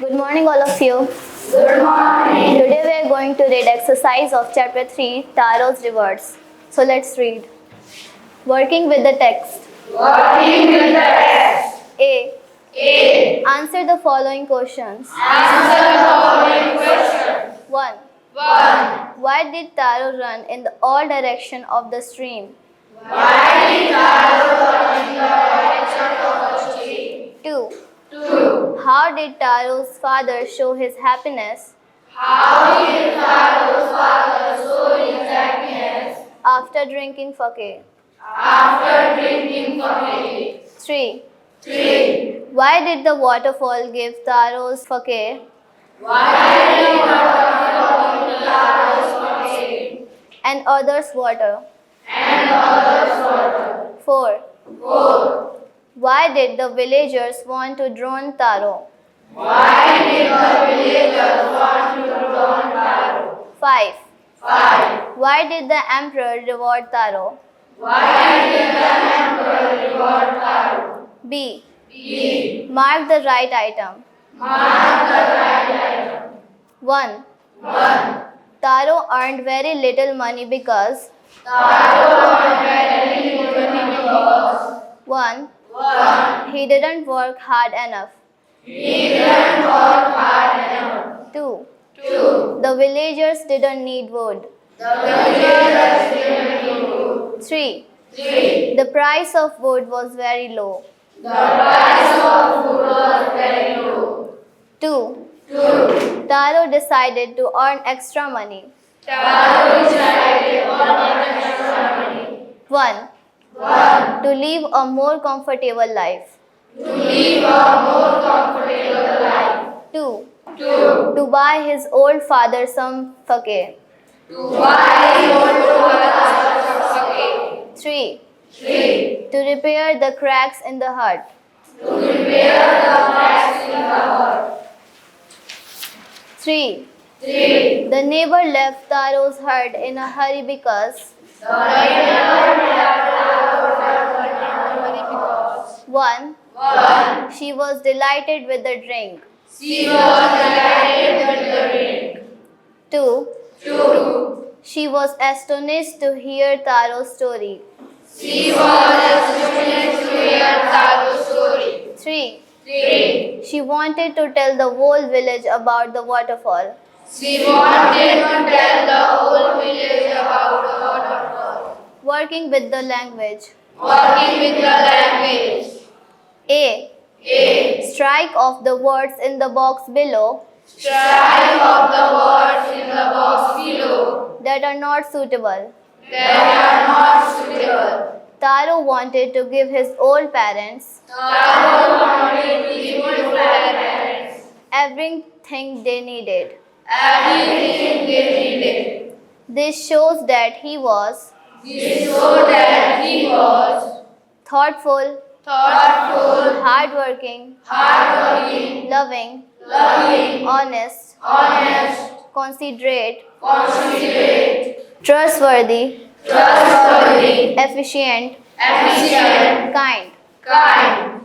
Good morning, all of you. Good morning. Today we are going to read exercise of chapter 3, Taro's Rewards. So let's read. Working with the text. Working with the text. A. A. Answer the following questions. Answer the following questions. 1. 1. Why did Taro run in the all direction of the stream? Why did Taro run in the direction of the stream? 2. 2. How did Taro's father show his happiness How did Taro's father show his happiness after drinking fakir? after drinking coffee? 3. 3. Why did the waterfall give Taro's fakir Why did Taro's give Taro's coffee and others water? and others water? 4. 4. Why did the villagers want to drown Taro? Why did the villagers want to drown Taro? 5. 5. Why did the emperor reward Taro? Why did the emperor reward Taro? B. B. Mark the right item. Mark the right item. 1. 1. Taro earned very little money because Taro earned very little money because 1. 1. He didn't work hard enough. He didn't work hard enough. 2. 2. The villagers didn't need wood. The villagers didn't need wood. 3. 3. The price of wood was very low. The price of food was very low. 2. 2. Taro decided to earn extra money. Taro decided on extra money. 1. 1. To live a more comfortable life. To live a more comfortable life. 2. 2. To buy his old father some fakir. To buy your father. 3. 3. To repair the cracks in the hut. To repair the cracks in the hut. 3. 3. The neighbor left Taro's hut in a hurry because The neighbor left Taro's hut in a hurry because 1. 1. She was delighted with the drink. She was delighted with the drink. 2. 2. She was astonished to hear Taro's story. She was astonished to hear Taro's story. 3. 3. She wanted to tell the whole village about the waterfall. She wanted to tell the whole village about the waterfall. Working with the language. Working with the language. A. A. Strike off the words in the box below Strike off the words in the box below that are not suitable. that are not suitable. Taro wanted to give his old parents Taro wanted to give his parents everything they needed. everything they needed. This shows that he was This showed that he was thoughtful, thoughtful, hardworking, hardworking, loving, loving, honest, honest, considerate, considerate, trustworthy, trustworthy, efficient, efficient, kind. kind.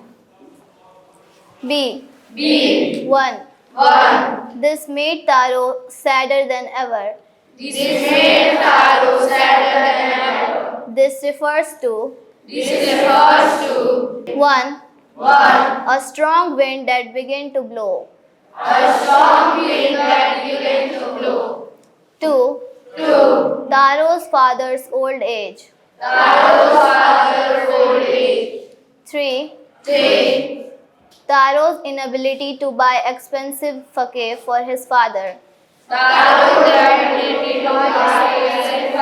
B. B. 1. 1. This made Taro sadder than ever. This made Taro sadder than ever. This refers to This refers to 1. 1. A strong wind that began to blow. A strong wind that began to blow. 2. 2. Taro's father's old age. Taro's father's old age. 3. 3. Taro's inability to buy expensive fakir for his father. Taro's ability to buy expensive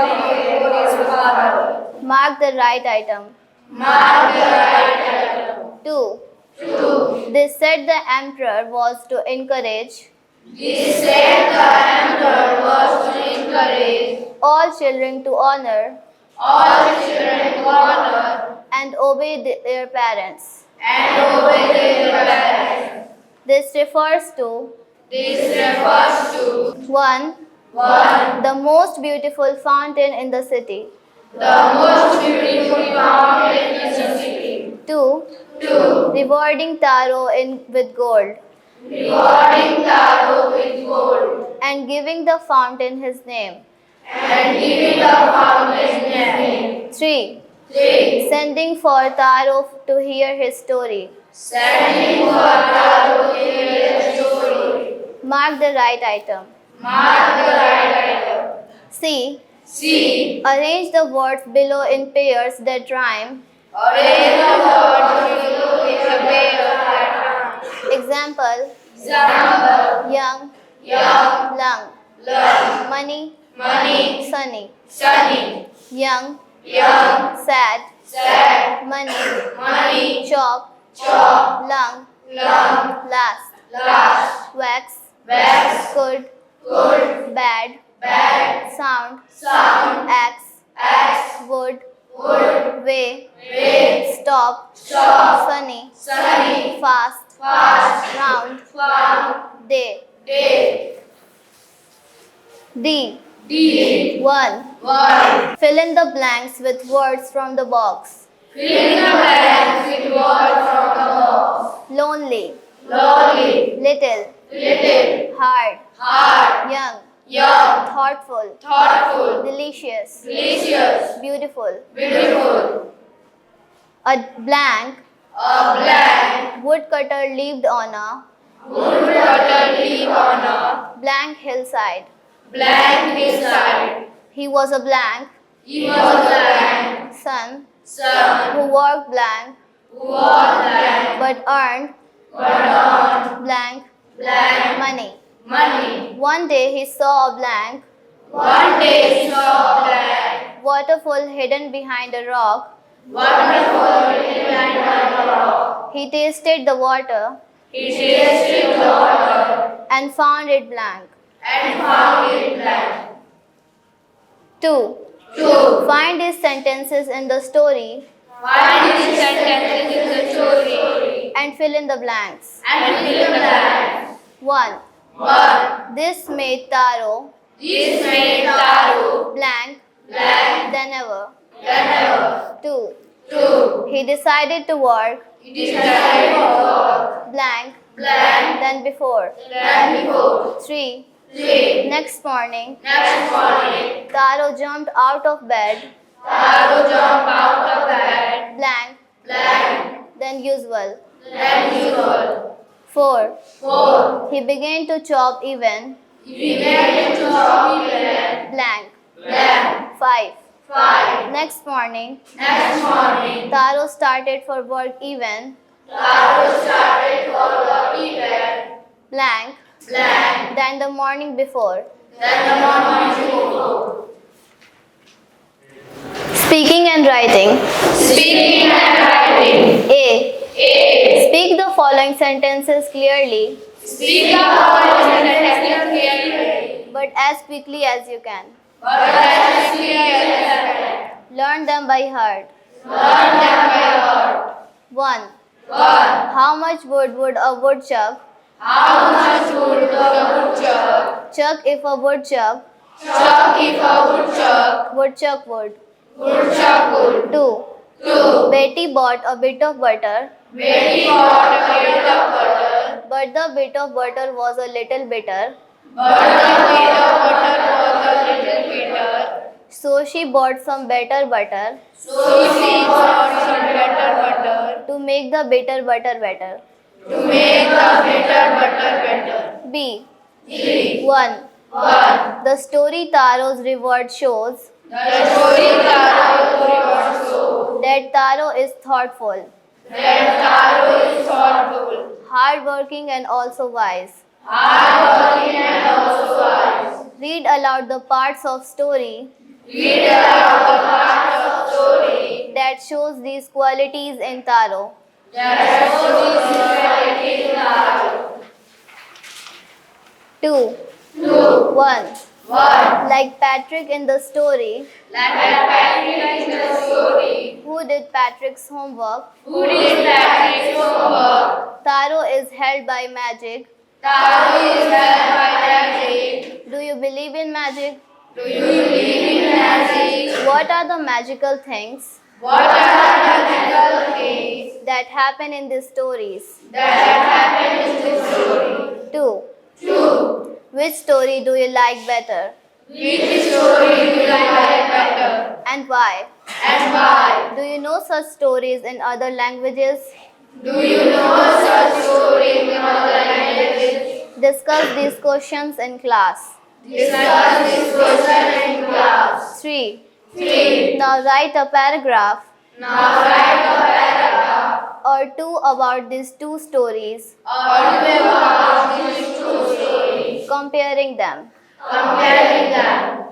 for his father. Mark the right item. Mark the right item. 2. 2. This said the emperor was to encourage This said the emperor was to encourage all children to honor all children to honor and obey their parents. and obey their parents. This refers to This refers to 1. 1. The most beautiful fountain in the city. The most beautiful fountain in the city. 2. 2. Rewarding Taro with gold. Rewarding and giving the fountain his name. and giving the fountain his name. 3. 3. Sending for Taro to hear his story. Sending for Taro to hear the story. Mark the right item. Mark the right item. C. C. Arrange the words below in pairs that rhyme. Arrange the words below in a pair of patterns. Example: Example: young, young, lung, lung, money, money, sunny. sunny, Young, young, sad, sad, money, money, chop, chop, lung, lung, last, last, wax, wax, good, good, bad, bad, sound, sound, axe, axe, wood, wood, way, way, stop, stop, sunny, sunny, fast, fast, round, found, day. day. D. D. 1. 1. Fill in the blanks with words from the box. Fill in the blanks with words from the box. Lonely, Lonely, little, little, hard, hard, young, young, thoughtful, thoughtful, delicious, delicious, beautiful. beautiful. A blank A blank woodcutter lived on a woodcutter lived on a blank hillside. blank hillside. He was a blank He was a blank son son who worked blank who was blank but earned blank blank money. money. One day he saw a blank One day he saw a blank waterfall hidden behind a rock. wonderful behind the rock. He tasted the water He tasted the water and found it blank. and found it blank. 2. 2. Find these sentences in the story Find these sentences in the story and fill in the blanks. and fill the blanks. 1. 1. This made Taro This made Taro blank blank than ever. than ever. 2. 2. He decided to work He decided to work blank blank than before. than before. 3. 3. Next morning, Next morning, Taro jumped out of bed Taro jumped out of bed blank blank than usual. than usual. 4. 4. He began to chop even He began to chop even blank. blank. 5. 5. Next morning, Next morning, Taro started for work even Taro started for the even blank blank than the morning before. than the morning before. Speaking and writing. Speaking and writing. A. A. Speak the following sentences clearly Speak the following sentences clearly, but as quickly as you can. but as clearly as you can. Learn them by heart. Learn them by heart. 1. 1. How much wood would a woodchuck How much would the woodchuck chuck if a woodchuck chuck if a woodchuck woodchuck would? would? 2. 2. Betty bought a bit of butter, Betty bought a bit of butter, but the bit of butter was a little bitter, but the bit of butter was a little bitter. so she bought some better butter So she bought some better butter to make the bitter butter better. to make the bitter butter better. B. 3. 1. 1. The story Taro's reward shows The story Taro rewards shows that Taro is thoughtful, that Taro is thoughtful, hardworking, and also wise. hardworking and also wise. Read aloud the parts of story Read aloud the parts of story that shows these qualities in Taro. that shows these qualities in Taro. 2. 2. 1. 1. Like Patrick in the story, Like Patrick in the story, who did Patrick's homework, who did Patrick's homework? Taro is held by magic. Taro is held by magic. Do you believe in magic? Do you believe in magic? What are the magical things What are the magical things that happen in these stories? that have happened in this story? 2. 2. Which story do you like better? Which story do you like better? And why? And why? Do you know such stories in other languages? Do you know such stories in other languages? Discuss these questions in class. Discuss this question in class. 3. 3. Now write a paragraph Now write a paragraph or two about these two stories, or two about these two stories, comparing them. comparing them.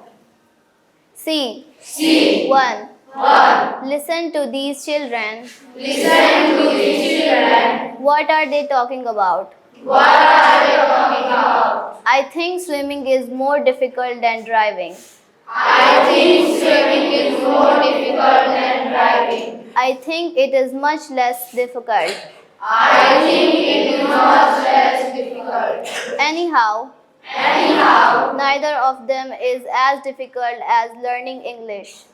C. C. 1. 1. Listen to these children. Listen to these children. What are they talking about? What are they talking about? I think swimming is more difficult than driving. I think swimming is more difficult than driving. I think it is much less difficult. I think it is much less difficult. Anyhow, neither of them is as difficult as learning English.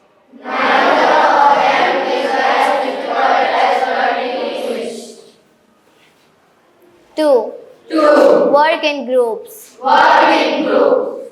2. 2. Work in groups. Work in groups.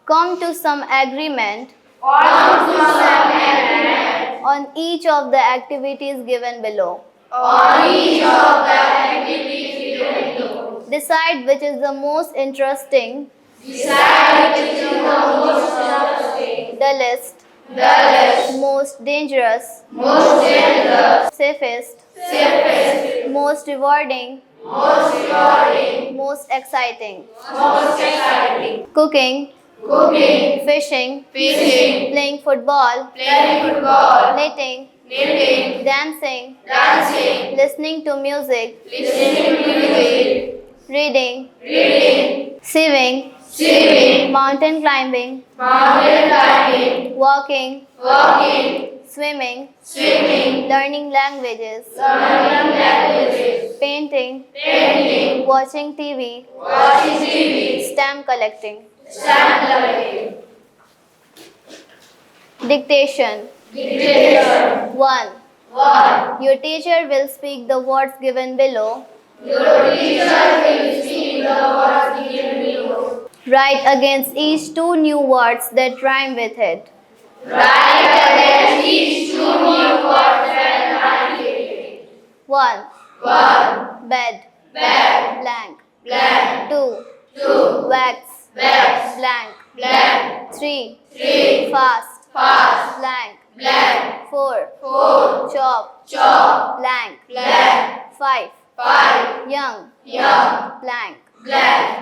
Come to some agreement Come to some agreement on each of the activities given below. on each of the activities given below. Decide which is the most interesting, Decide which is the most interesting, dullest, dullest, most dangerous, most dangerous, safest, safest, most rewarding, most rewarding, most exciting. most exciting. Cooking, Cooking, fishing, fishing, playing football, playing football, knitting, knitting, dancing, dancing, listening to music, listening to music, reading, reading, sewing, swimming, mountain climbing, mountain climbing, walking, walking, swimming, swimming, learning languages, learning languages, painting, painting, watching TV, watching TV, stamp collecting. stamp collecting, Dictation. dictation. 1. 1. Your teacher will speak the words given below. Your teacher will speak the words given below. Write against each two new words that rhyme with it. Write against each two new words and write it. 1. 1. Bed, Bag, blank. blank. 2. 2. Wax, Wax, blank. blank. 3. 3. Fast, Fast, blank. blank. 4. 4. Chop, Chop, blank. blank. 5. 5. Young, Young, blank. blank.